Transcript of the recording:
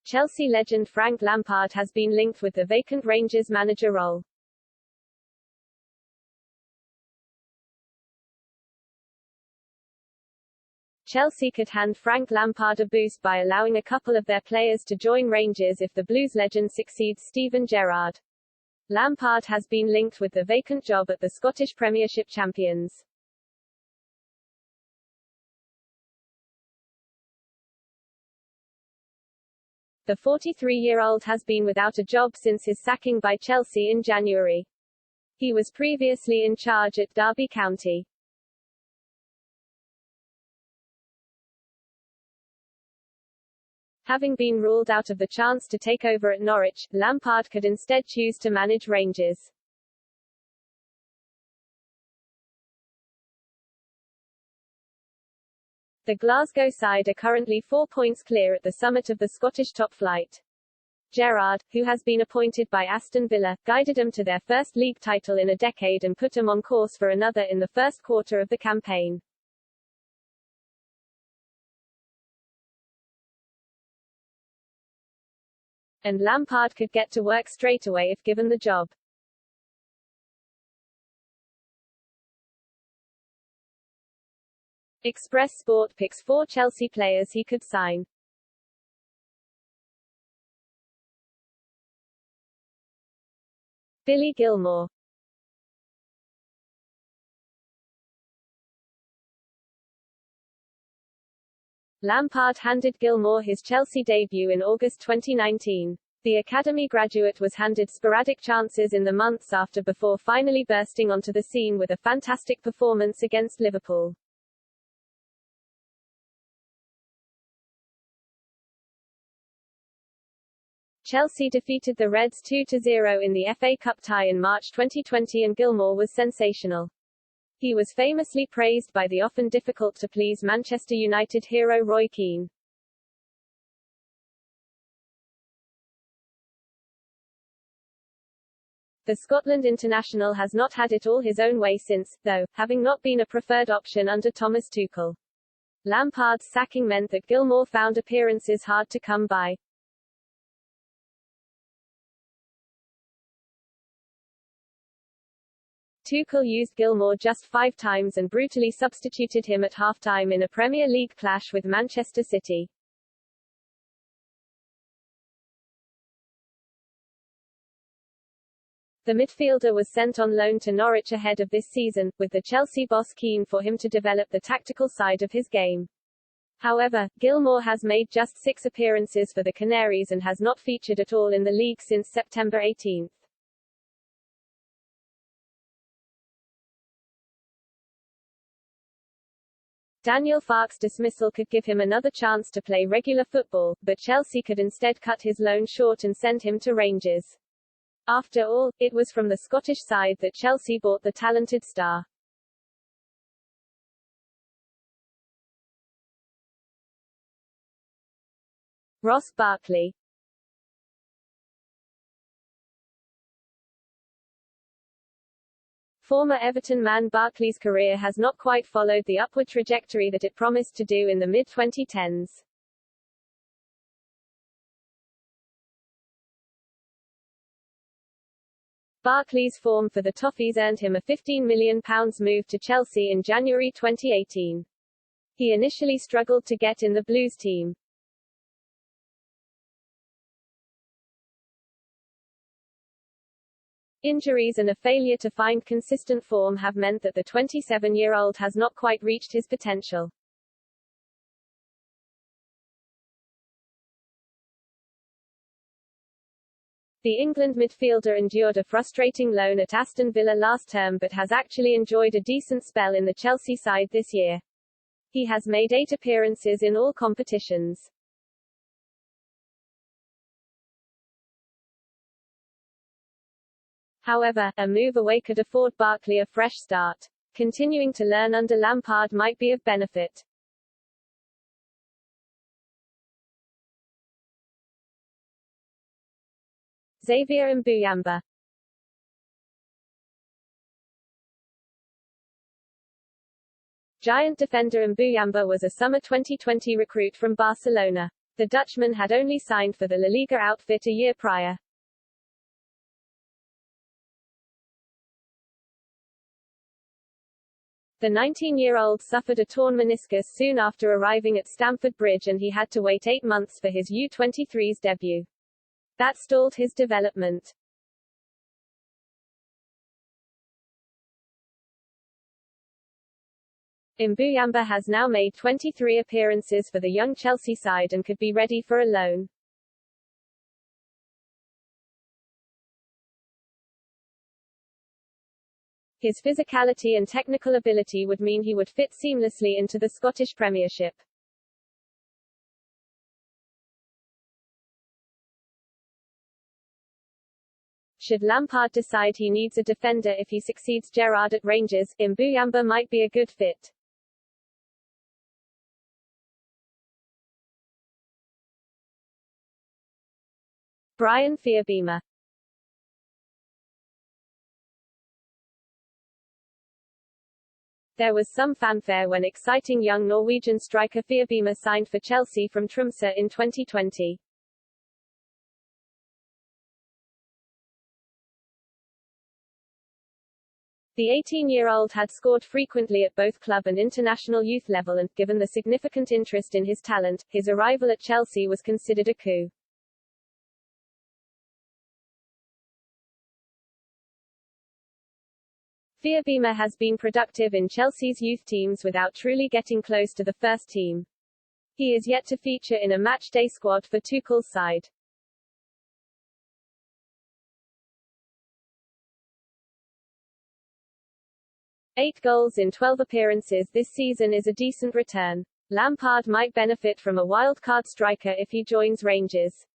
Chelsea legend Frank Lampard has been linked with the vacant Rangers manager role. Chelsea could hand Frank Lampard a boost by allowing a couple of their players to join Rangers if the Blues legend succeeds Steven Gerrard. Lampard has been linked with the vacant job at the Scottish Premiership champions. The 43-year-old has been without a job since his sacking by Chelsea in January. He was previously in charge at Derby County. Having been ruled out of the chance to take over at Norwich, Lampard could instead choose to manage Rangers. The Glasgow side are currently 4 points clear at the summit of the Scottish top flight. Gerrard, who has been appointed by Aston Villa, guided them to their first league title in a decade and put them on course for another in the first quarter of the campaign. And Lampard could get to work straight away if given the job. Express Sport picks 4 Chelsea players he could sign. Billy Gilmour. Lampard handed Gilmour his Chelsea debut in August 2019. The academy graduate was handed sporadic chances in the months after before finally bursting onto the scene with a fantastic performance against Liverpool. Chelsea defeated the Reds 2-0 in the FA Cup tie in March 2020 and Gilmour was sensational. He was famously praised by the often difficult-to-please Manchester United hero Roy Keane. The Scotland international has not had it all his own way since, though, having not been a preferred option under Thomas Tuchel. Lampard's sacking meant that Gilmour found appearances hard to come by. Tuchel used Gilmour just 5 times and brutally substituted him at half-time in a Premier League clash with Manchester City. The midfielder was sent on loan to Norwich ahead of this season, with the Chelsea boss keen for him to develop the tactical side of his game. However, Gilmour has made just 6 appearances for the Canaries and has not featured at all in the league since September 18. Daniel Farke's dismissal could give him another chance to play regular football, but Chelsea could instead cut his loan short and send him to Rangers. After all, it was from the Scottish side that Chelsea bought the talented star. Ross Barkley. Former Everton man Barkley's career has not quite followed the upward trajectory that it promised to do in the mid-2010s. Barkley's form for the Toffees earned him a £15 million move to Chelsea in January 2018. He initially struggled to get in the Blues team. Injuries and a failure to find consistent form have meant that the 27-year-old has not quite reached his potential. The England midfielder endured a frustrating loan at Aston Villa last term but has actually enjoyed a decent spell in the Chelsea side this year. He has made 8 appearances in all competitions. However, a move away could afford Barkley a fresh start. Continuing to learn under Lampard might be of benefit. Xavier Mbuyamba. Giant defender Mbuyamba was a summer 2020 recruit from Barcelona. The Dutchman had only signed for the La Liga outfit a year prior. The 19-year-old suffered a torn meniscus soon after arriving at Stamford Bridge and he had to wait 8 months for his U23's debut. That stalled his development. Mbuyamba has now made 23 appearances for the young Chelsea side and could be ready for a loan. His physicality and technical ability would mean he would fit seamlessly into the Scottish Premiership. Should Lampard decide he needs a defender if he succeeds Gerrard at Rangers, Mbuyamba might be a good fit. Brian Fearbima. There was some fanfare when exciting young Norwegian striker Fearbima signed for Chelsea from Tromsø in 2020. The 18-year-old had scored frequently at both club and international youth level and, given the significant interest in his talent, his arrival at Chelsea was considered a coup. Fearbima has been productive in Chelsea's youth teams without truly getting close to the first team. He is yet to feature in a match-day squad for Tuchel's side. Eight goals in 12 appearances this season is a decent return. Lampard might benefit from a wild-card striker if he joins Rangers.